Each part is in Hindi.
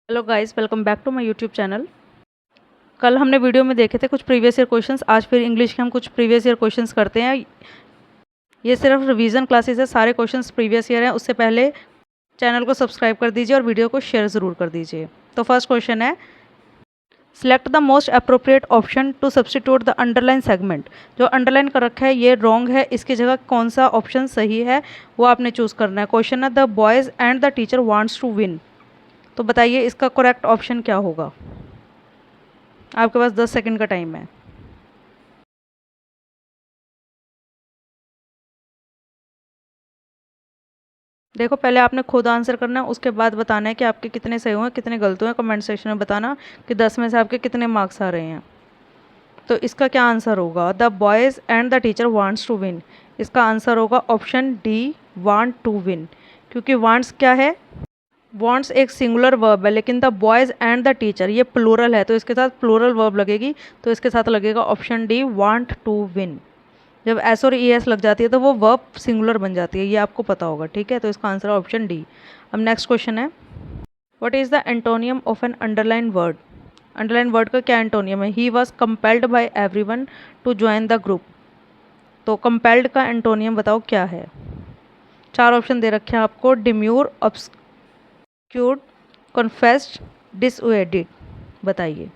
Hello guys, welcome back to my YouTube channel. कल हमने वीडियो में देखे थे कुछ प्रीवियस ईयर क्वेश्चंस। आज फिर इंग्लिश के हम कुछ प्रीवियस ईयर क्वेश्चंस करते हैं। ये सिर्फ रिवीजन क्लासेस है, सारे क्वेश्चंस प्रीवियस ईयर हैं। उससे पहले चैनल को सब्सक्राइब कर दीजिए और वीडियो को शेयर ज़रूर कर दीजिए। तो फर्स्ट क्वेश्चन है, select the most appropriate option to substitute the underline segment. जो अंडरलाइन कर रखा है ये रॉन्ग है, इसकी जगह कौन सा ऑप्शन सही है वो आपने चूज़ करना है। क्वेश्चन है, the boys and the teacher wants to win. तो बताइए इसका करेक्ट ऑप्शन क्या होगा। आपके पास 10 सेकंड का टाइम है। देखो, पहले आपने खुद आंसर करना है, उसके बाद बताना है कि आपके कितने सही हुए कितने गलत हुए। कमेंट सेक्शन में बताना कि 10 में से आपके कितने मार्क्स आ रहे हैं। तो इसका क्या आंसर होगा? The boys and the teacher wants to win. इसका आंसर होगा option D, want to win. क्योंकि वांट्स क्या है? वांट्स एक सिंगुलर वर्ब है, लेकिन the boys and the teacher ये प्लूरल है, तो इसके साथ प्लूरल वर्ब लगेगी। तो इसके साथ लगेगा option D, want to win. जब एस और ई एस लग जाती है तो वो वर्ब सिंगुलर बन जाती है, ये आपको पता होगा। ठीक है, तो इसका आंसर है ऑप्शन डी। अब नेक्स्ट क्वेश्चन है, what is the antonym of an underline word. अंडरलाइन वर्ड का क्या एंटोनियम है? He was compelled by everyone to join the group. तो कंपेल्ड का एंटोनियम बताओ क्या है। चार ऑप्शन दे रखे हैं आपको, डिम्यूर, ऑब्स्क्यूर्ड, कन्फेस्ड, डिसउएडेड। बताइए।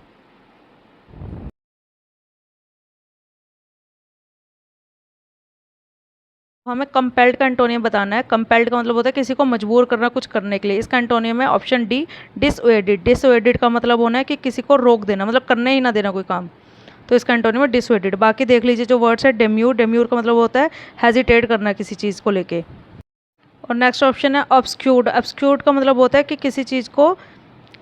हमें कंपेल्ड का एंटोनियम बताना है। कंपेल्ड का मतलब होता है किसी को मजबूर करना कुछ करने के लिए। इसका एंटोनियम है ऑप्शन डी, डिसउएडेड। डिसउएडेड का मतलब होना है कि किसी को रोक देना, मतलब करने ही ना देना कोई काम। तो इसका एंटोनियम है डिसउएडेड। बाकी देख लीजिए जो वर्ड्स है, डेम्यूर। डेम्यूर का मतलब होता है हेजिटेट करना किसी चीज़ को लेके। और नेक्स्ट ऑप्शन है ऑब्स्क्यूर्ड। ऑब्स्क्यूर्ड का मतलब होता है कि किसी चीज़ को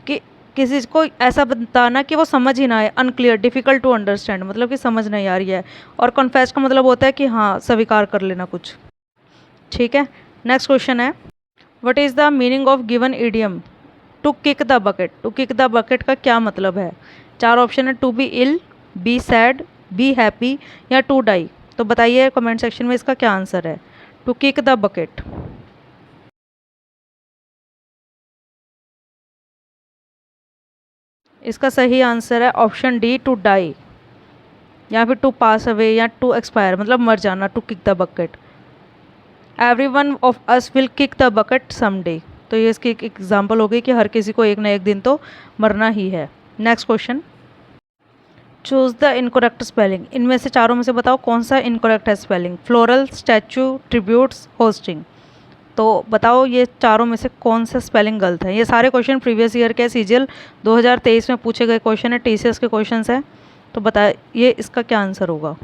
कि किसी चीज़ को ऐसा बताना कि वो समझ ही ना आए, अनक्लियर, डिफिकल्ट टू अंडरस्टैंड, मतलब कि समझ नहीं आ रही है। और कन्फेस का मतलब होता है कि हाँ, स्वीकार कर लेना कुछ। ठीक है, नेक्स्ट क्वेश्चन है, what is the meaning of given idiom to kick the bucket. To kick the bucket का क्या मतलब है? चार ऑप्शन है, to be ill, be sad, be happy या टू डाई। तो बताइए कमेंट सेक्शन में इसका क्या आंसर है। टू किक द बकेट, इसका सही आंसर है ऑप्शन डी, टू डाई, या फिर टू पास अवे या टू एक्सपायर, मतलब मर जाना। To kick the bucket, every one of us will kick the bucket someday. तो ये इसकी एक एग्जाम्पल हो गई कि हर किसी को एक ना एक दिन तो मरना ही है। Next question, choose the incorrect spelling. इनमें से चारों में से बताओ कौन सा इनकरेक्ट है spelling. Floral, statue, tributes, hosting. तो बताओ ये चारों में से कौन सा स्पेलिंग गलत है। ये सारे क्वेश्चन प्रीवियस ईयर के, सीजीएल 2023 में पूछे गए क्वेश्चन है, टीसीएस के क्वेश्चन है। तो बताइए इसका क्या आंसर होगा।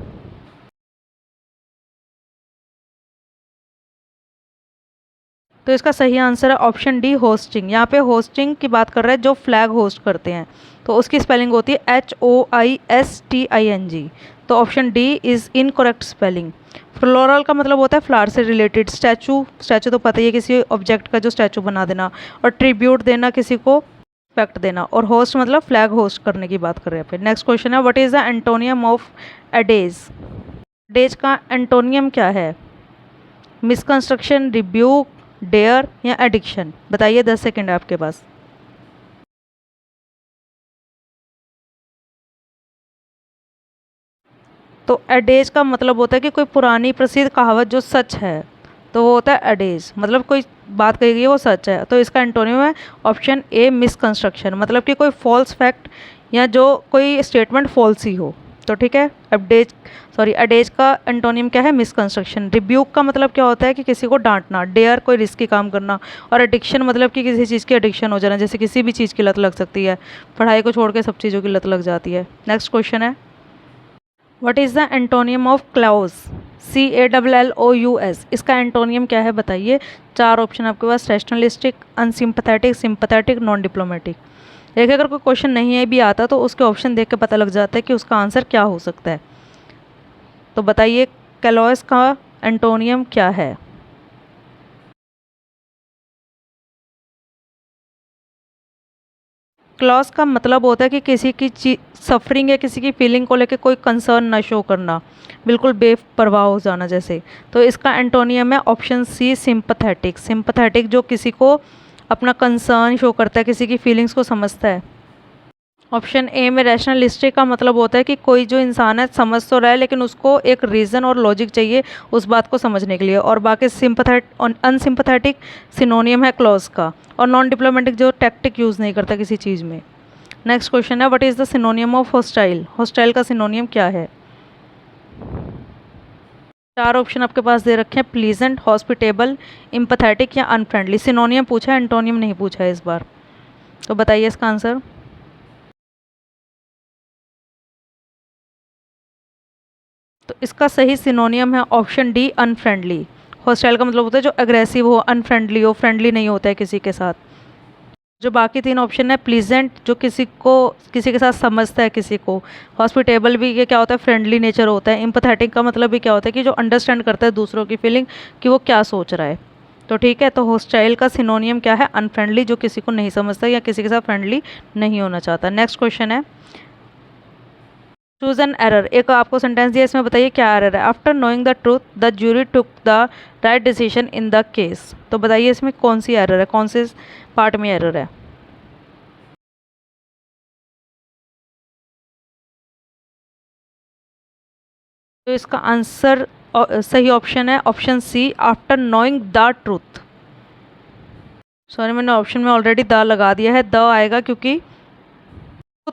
तो इसका सही आंसर है ऑप्शन डी, होस्टिंग। यहाँ पे होस्टिंग की बात कर रहे हैं जो फ्लैग होस्ट करते हैं, तो उसकी स्पेलिंग होती है HOISTING। तो option D is incorrect spelling. Floral का मतलब होता है फ्लावर से रिलेटेड। स्टैचू, स्टैचू तो पता ही है, किसी ऑब्जेक्ट का जो स्टैचू बना देना। और ट्रिब्यूट देना, किसी को रिस्पेक्ट देना। और होस्ट मतलब फ्लैग होस्ट करने की बात कर रहे हैं। फिर नेक्स्ट क्वेश्चन है, what is the antonym of adage. Adage का एंटोनियम क्या है? मिसकंस्ट्रक्शन, रिब्यूक, डेयर या एडिक्शन। बताइए, 10 सेकंड है आपके पास। तो एडेज का मतलब होता है कि कोई पुरानी प्रसिद्ध कहावत जो सच है, तो वो होता है एडेज, मतलब कोई बात कही गई है वो सच है। तो इसका एंटोनिम है ऑप्शन ए, मिसकंस्ट्रक्शन, मतलब कि कोई फॉल्स फैक्ट या जो कोई स्टेटमेंट फॉल्स ही हो। तो ठीक है, एडेज का एंटोनियम क्या है? मिसकंस्ट्रक्शन। रिब्यूक का मतलब क्या होता है कि किसी को डांटना। डेयर कोई रिस्की काम करना। और एडिक्शन मतलब कि किसी चीज़ की एडिक्शन हो जाना, जैसे किसी भी चीज़ की लत लग सकती है, पढ़ाई को छोड़ के सब चीज़ों की लत लग जाती है। नेक्स्ट क्वेश्चन है, what is the antonym of callous. CALLOUS, इसका एंटोनियम क्या है बताइए। चार ऑप्शन आपके पास, rationalistic, unsympathetic, sympathetic, non diplomatic. देखिए, अगर कोई क्वेश्चन नहीं है भी आता तो उसके ऑप्शन देख के पता लग जाता है कि उसका आंसर क्या हो सकता है। तो बताइए कैलोस का एंटोनियम क्या है। क्लॉस का मतलब होता है कि किसी की सफरिंग या किसी की फीलिंग को लेकर कोई कंसर्न ना शो करना, बिल्कुल बेपरवाह हो जाना जैसे। तो इसका एंटोनियम है ऑप्शन सी, सिंपथेटिक। सिंपथेटिक जो किसी को अपना कंसर्न शो करता है, किसी की फीलिंग्स को समझता है। ऑप्शन ए में रैशनलिस्टिक का मतलब होता है कि कोई जो इंसान है समझ तो रहा है लेकिन उसको एक रीज़न और लॉजिक चाहिए उस बात को समझने के लिए। और बाकी अनसिम्पथेटिक सिनोनियम है क्लॉज का। और नॉन डिप्लोमेटिक जो टैक्टिक यूज़ नहीं करता किसी चीज़ में। नेक्स्ट क्वेश्चन है, what is the सिनोनियम of hostile? Hostile का सिनोनियम क्या है? 4 ऑप्शन आपके पास दे रखे हैं, प्लीजेंट, हॉस्पिटेबल, एम्पैथेटिक या अनफ्रेंडली। सिनोनियम पूछा है, एंटोनियम नहीं पूछा है इस बार। तो बताइए इसका आंसर। तो इसका सही सिनोनियम है ऑप्शन डी, अनफ्रेंडली। हॉस्टाइल का मतलब होता है जो अग्रेसिव हो, अनफ्रेंडली हो, फ्रेंडली नहीं होता है किसी के साथ। जो बाकी 3 ऑप्शन है, प्लीजेंट जो किसी के साथ समझता है किसी को। हॉस्पिटेबल भी ये क्या होता है, फ्रेंडली नेचर होता है। एम्पैथेटिक का मतलब भी क्या होता है कि जो अंडरस्टैंड करता है दूसरों की फीलिंग, कि वो क्या सोच रहा है। तो ठीक है, तो हॉस्टाइल का सिनोनियम क्या है? अनफ्रेंडली, जो किसी को नहीं समझता या किसी के साथ फ्रेंडली नहीं होना चाहता। नेक्स्ट क्वेश्चन है, चूज एन एरर। एक आपको सेंटेंस दिया, इसमें बताइए क्या एरर है। After knowing the truth the jury took the right decision in the case. तो बताइए इसमें कौन सी एरर है, कौन से पार्ट में एरर है? तो इसका आंसर सही ऑप्शन है option C, after knowing the truth. Sorry, मैंने ऑप्शन में ऑलरेडी द लगा दिया है, द आएगा क्योंकि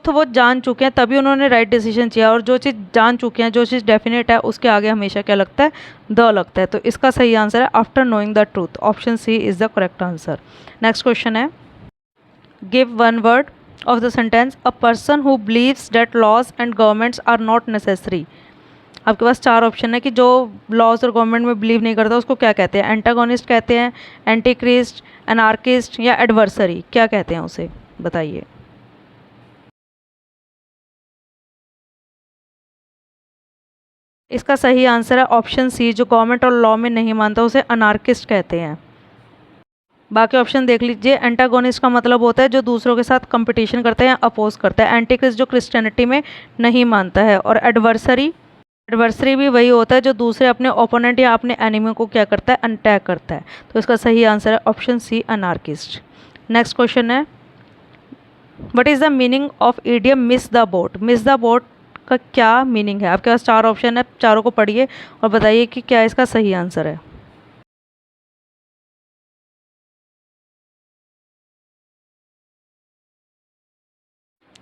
तो वो जान चुके हैं तभी उन्होंने राइट डिसीजन किया। और जो चीज़ जान चुके हैं, जो चीज़ डेफिनेट है, उसके आगे हमेशा क्या लगता है? द लगता है। तो इसका सही आंसर है after knowing the truth. Option C is the correct answer. Next question है, give one word of the sentence, a person who believes that laws and governments are not necessary. आपके पास 4 ऑप्शन है कि जो लॉज और गवर्नमेंट में बिलीव नहीं करता उसको क्या कहते हैं? एंटागोनिस्ट कहते हैं, एंटी क्रिस्ट, एनार्किस्ट या एडवर्सरी। क्या कहते हैं उसे, बताइए। इसका सही आंसर है ऑप्शन सी, जो गवर्नमेंट और लॉ में नहीं मानता उसे अनार्किस्ट कहते हैं। बाकी ऑप्शन देख लीजिए। एंटागोनिस्ट का मतलब होता है जो दूसरों के साथ कंपटीशन करता है या अपोज करता है। एंटीक्रिस्ट जो क्रिश्चियनिटी में नहीं मानता है। और एडवर्सरी, एडवर्सरी भी वही होता है जो दूसरे अपने ओपोनेंट या अपने एनिमी को क्या करता है? अटैक करता है। तो इसका सही आंसर है option C, anarchist. Next question है, what is the meaning of idiom miss the boat? Miss the boat का क्या मीनिंग है? आपके पास 4 ऑप्शन है, चारों को पढ़िए और बताइए कि क्या इसका सही आंसर है।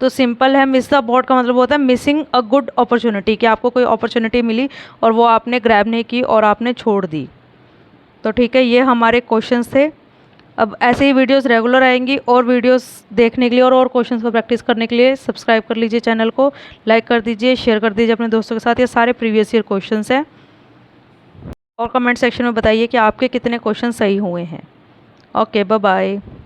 तो सिंपल है, मिस द बोट का मतलब होता है मिसिंग अ गुड अपॉर्चुनिटी, कि आपको कोई अपॉर्चुनिटी मिली और वो आपने ग्रैब नहीं की और आपने छोड़ दी। तो ठीक है, ये हमारे क्वेश्चंस थे। अब ऐसे ही वीडियोस रेगुलर आएंगी और वीडियोस देखने के लिए और क्वेश्चंस को प्रैक्टिस करने के लिए सब्सक्राइब कर लीजिए चैनल को, लाइक कर दीजिए, शेयर कर दीजिए अपने दोस्तों के साथ। ये सारे प्रीवियस ईयर क्वेश्चंस हैं। और कमेंट सेक्शन में बताइए कि आपके कितने क्वेश्चन सही हुए हैं। Okay, bye bye.